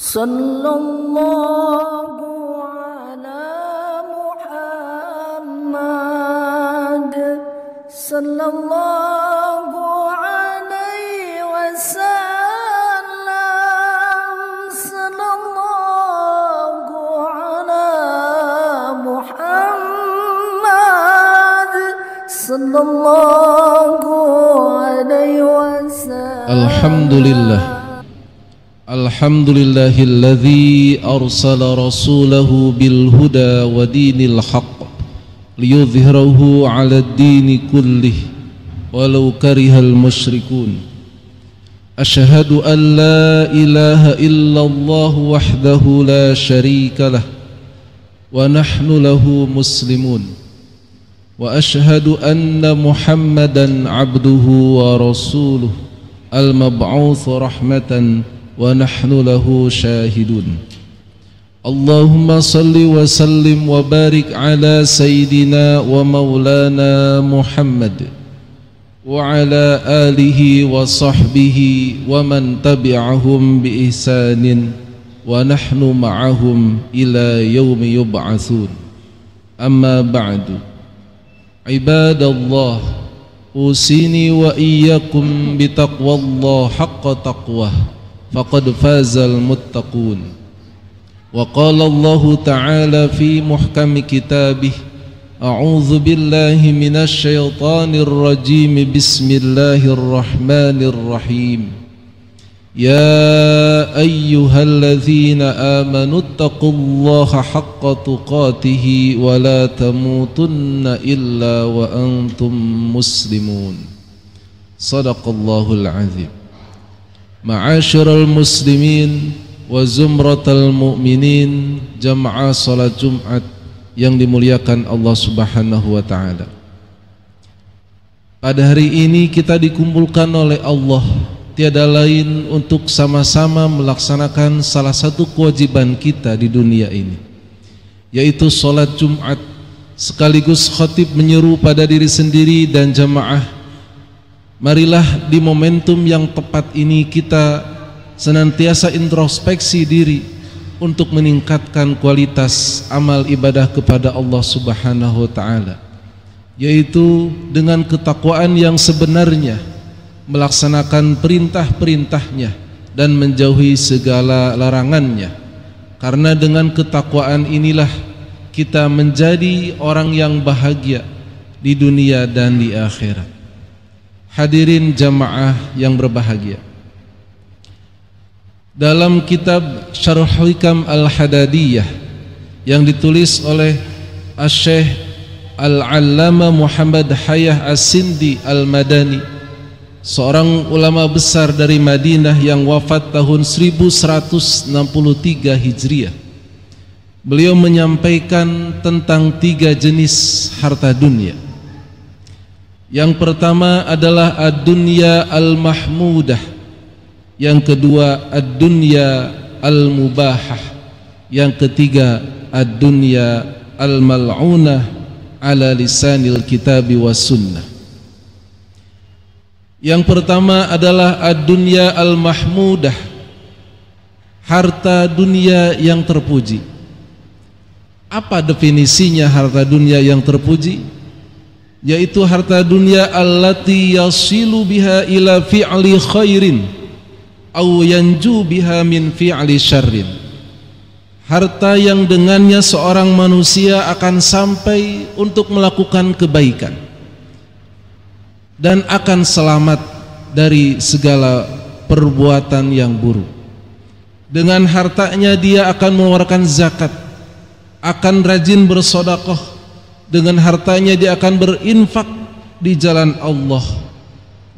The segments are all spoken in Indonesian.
Sallallahu ala Muhammad sallallahu alaihi wasallam. Sallallahu ala Muhammad sallallahu alaihi wasallam. Alhamdulillah. Alhamdulillahilladzi arsala rasulahu bil huda wa dinil haqq liyudhhirahu 'alad dini kullih walau karihal musyrikun. Asyhadu an la ilaha illallah wahdahu la syarika lah wa nahnu lahu muslimun. Wa asyhadu anna Muhammadan 'abduhu wa rasuluh al-mab'uts rahmatan wa nahnu lahu syahidun. Allahumma salli wa sallim wa barik ala sayyidina wa maulana Muhammad wa ala alihi wa sahbihi wa man tabi'ahum bi ihsanin wa nahnu ma'ahum ila yaumi yub'atsun. Amma ba'du. Ibadallah, usini wa iyyakum bi taqwallah haqqa taqwah faqad fazal muttaqun. Wa qala Allah ta'ala fi muhkami kitabih, a'udzu billahi minasy syaithanir rajim, bismillahirrahmanirrahim. Ya ayyuhalladzina amanu taqullaha haqqa tuqatih wa la tamutunna illa wa antum muslimun. Shadaqallahul azim. Ma'asyiral muslimin wa zumratal mu'minin, jamaah salat Jumat yang dimuliakan Allah Subhanahu wa taala. Pada hari ini kita dikumpulkan oleh Allah tiada lain untuk sama-sama melaksanakan salah satu kewajiban kita di dunia ini, yaitu salat Jumat, sekaligus khatib menyeru pada diri sendiri dan jamaah, marilah di momentum yang tepat ini kita senantiasa introspeksi diri untuk meningkatkan kualitas amal ibadah kepada Allah Subhanahu wa taala, yaitu dengan ketakwaan yang sebenarnya, melaksanakan perintah-perintahnya dan menjauhi segala larangannya. Karena dengan ketakwaan inilah kita menjadi orang yang bahagia di dunia dan di akhirat. Hadirin jamaah yang berbahagia, dalam kitab Syarh Hikam Al-Hadadiyah yang ditulis oleh Asy-Syaikh Al-Allamah Muhammad Hayyah As-Sindi Al-Madani, seorang ulama besar dari Madinah yang wafat tahun 1163 Hijriah, beliau menyampaikan tentang 3 jenis harta dunia. Yang pertama adalah ad-dunya al-mahmudah, yang kedua ad-dunya al-mubahah, yang ketiga ad-dunya al-mal'unah ala lisanil kitabi was sunnah. Yang pertama adalah ad-dunya al-mahmudah, harta dunia yang terpuji. Apa definisinya harta dunia yang terpuji? Yaitu harta dunia allati yasilu biha ila fi'li khairin aw yanju biha min fi'li syarrin. Harta yang dengannya seorang manusia akan sampai untuk melakukan kebaikan dan akan selamat dari segala perbuatan yang buruk. Dengan hartanya dia akan mengeluarkan zakat, akan rajin bersedekah. Dengan hartanya dia akan berinfak di jalan Allah,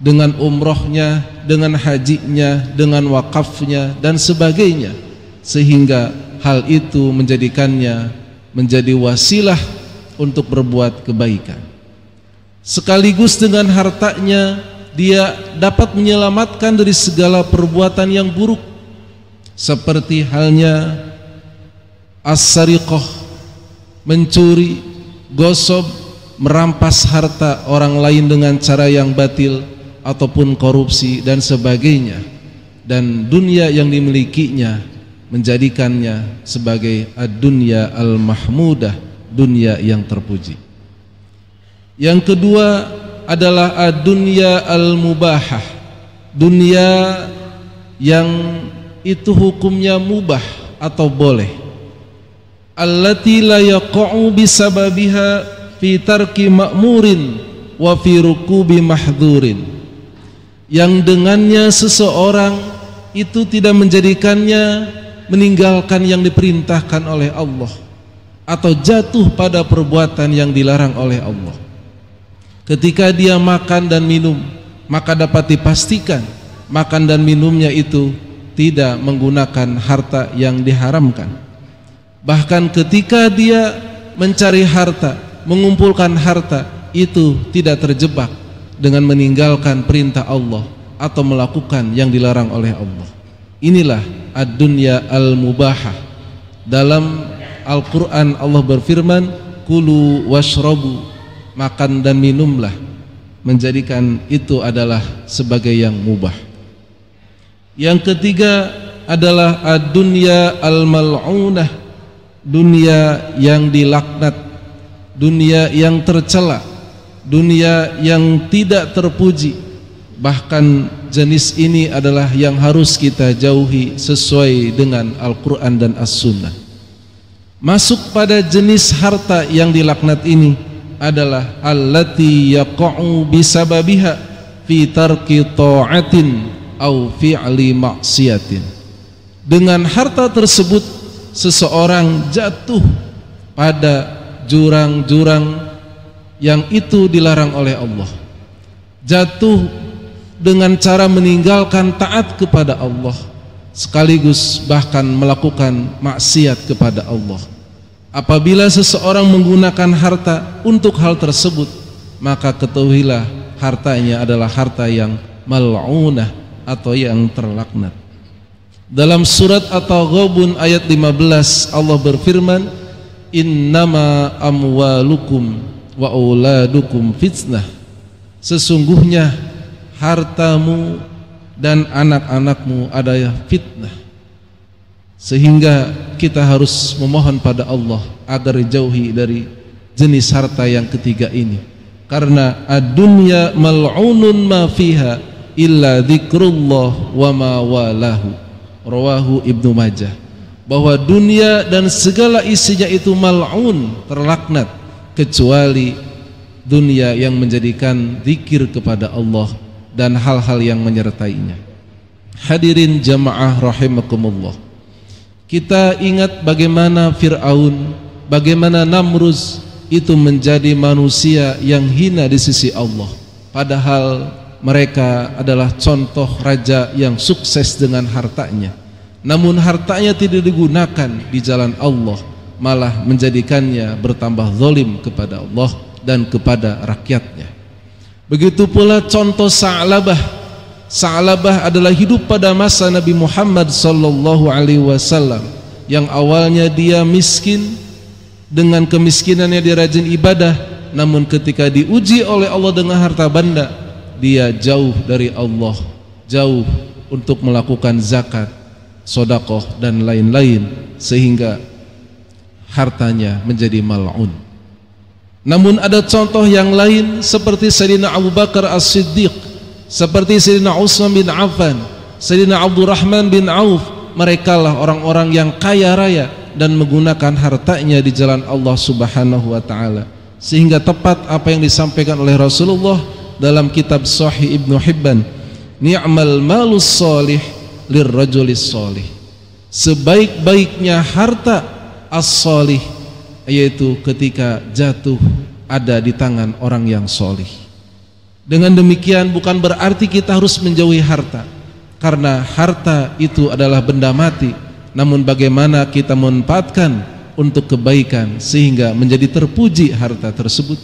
dengan umrohnya, dengan hajinya, dengan wakafnya dan sebagainya, sehingga hal itu menjadikannya menjadi wasilah untuk berbuat kebaikan. Sekaligus dengan hartanya dia dapat menyelamatkan dari segala perbuatan yang buruk, seperti halnya as-sariqah, mencuri, gosok, merampas harta orang lain dengan cara yang batil ataupun korupsi dan sebagainya. Dan dunia yang dimilikinya menjadikannya sebagai ad-dunya al-mahmudah, dunia yang terpuji. Yang kedua adalah ad-dunya al-mubahah, dunia yang itu hukumnya mubah atau boleh, allati la yaqa'u bisababiha fi tarki ma'murin wa fi rukubi mahdhurin, yang dengannya seseorang itu tidak menjadikannya meninggalkan yang diperintahkan oleh Allah atau jatuh pada perbuatan yang dilarang oleh Allah. Ketika dia makan dan minum, maka dapat dipastikan makan dan minumnya itu tidak menggunakan harta yang diharamkan. Bahkan ketika dia mencari harta, mengumpulkan harta, itu tidak terjebak dengan meninggalkan perintah Allah atau melakukan yang dilarang oleh Allah. Inilah ad-dunya al-mubahah. Dalam Al-Quran Allah berfirman, kulu washrabu, makan dan minumlah, menjadikan itu adalah sebagai yang mubah. Yang ketiga adalah ad-dunya al-mal'unah, dunia yang dilaknat, dunia yang tercela, dunia yang tidak terpuji. Bahkan jenis ini adalah yang harus kita jauhi sesuai dengan Al-Quran dan As-Sunnah. Masuk pada jenis harta yang dilaknat ini adalah allati yaqa'u bisababiha fi tarki ta'atin au fi'li maksiatin. Dengan harta tersebut seseorang jatuh pada jurang-jurang yang itu dilarang oleh Allah, jatuh dengan cara meninggalkan taat kepada Allah, sekaligus bahkan melakukan maksiat kepada Allah. Apabila seseorang menggunakan harta untuk hal tersebut, maka ketahuilah hartanya adalah harta yang mal'unah atau yang terlaknat. Dalam surat At-Taghabun ayat 15 Allah berfirman, innama amwalukum wa auladukum fitnah, sesungguhnya hartamu dan anak-anakmu adalah fitnah. Sehingga kita harus memohon pada Allah agar jauhi dari jenis harta yang ketiga ini, karena ad-dunya mal'unun ma fiha illa dzikrullah wa ma walahu, rawahu Ibnu Majah. Bahwa dunia dan segala isinya itu mal'un, terlaknat, kecuali dunia yang menjadikan zikir kepada Allah dan hal-hal yang menyertainya. Hadirin jamaah rahimakumullah, kita ingat bagaimana Fir'aun, bagaimana Namruz itu menjadi manusia yang hina di sisi Allah, padahal mereka adalah contoh raja yang sukses dengan hartanya. Namun hartanya tidak digunakan di jalan Allah, malah menjadikannya bertambah zalim kepada Allah dan kepada rakyatnya. Begitu pula contoh Sa'labah. Sa'labah adalah hidup pada masa Nabi Muhammad sallallahu alaihi wasallam, yang awalnya dia miskin, dengan kemiskinannya dia rajin ibadah, namun ketika diuji oleh Allah dengan harta benda, dia jauh dari Allah, jauh untuk melakukan zakat, sedekah dan lain-lain, sehingga hartanya menjadi mal'un. Namun ada contoh yang lain seperti Sayyidina Abu Bakar As-Siddiq, seperti Sayyidina Utsman bin Affan, Sayyidina Abdurrahman bin Auf. Mereka lah orang-orang yang kaya raya dan menggunakan hartanya di jalan Allah Subhanahu wa taala, sehingga tepat apa yang disampaikan oleh Rasulullah dalam kitab Sahih Ibnu Hibban, ni'mal malus solih lirrajulis solih, sebaik-baiknya harta as-solih, yaitu ketika jatuh ada di tangan orang yang solih. Dengan demikian bukan berarti kita harus menjauhi harta, karena harta itu adalah benda mati, namun bagaimana kita memanfaatkan untuk kebaikan sehingga menjadi terpuji harta tersebut.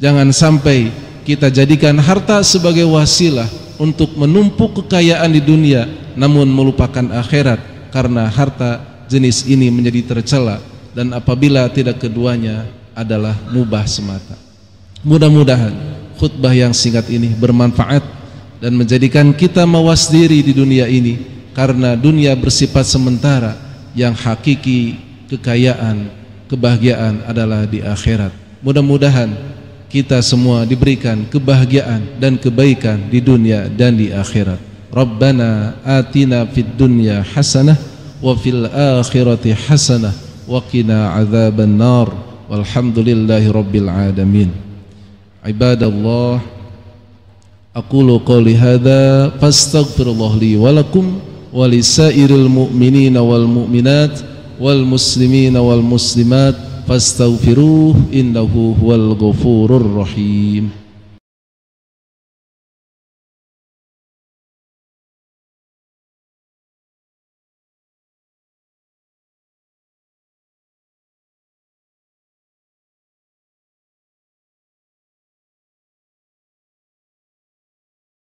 Jangan sampai kita jadikan harta sebagai wasilah untuk menumpuk kekayaan di dunia, namun melupakan akhirat, karena harta jenis ini menjadi tercela, dan apabila tidak keduanya adalah mubah semata. Mudah-mudahan khutbah yang singkat ini bermanfaat dan menjadikan kita mawas diri di dunia ini, karena dunia bersifat sementara. yang hakiki kekayaan, kebahagiaan adalah di akhirat. Mudah-mudahan kita semua diberikan kebahagiaan dan kebaikan di dunia dan di akhirat. Rabbana atina fid dunya hasanah wa fil akhirati hasanah wa qina adzaban nar. Walhamdulillahi rabbil alamin. Ibadallah, aqulu qouli hadza fastaghfirullah li wa lakum wa lisairil mu'minina wal mu'minat wal muslimina wal muslimat fastaghfiruh innahu huwal ghafurur rahim.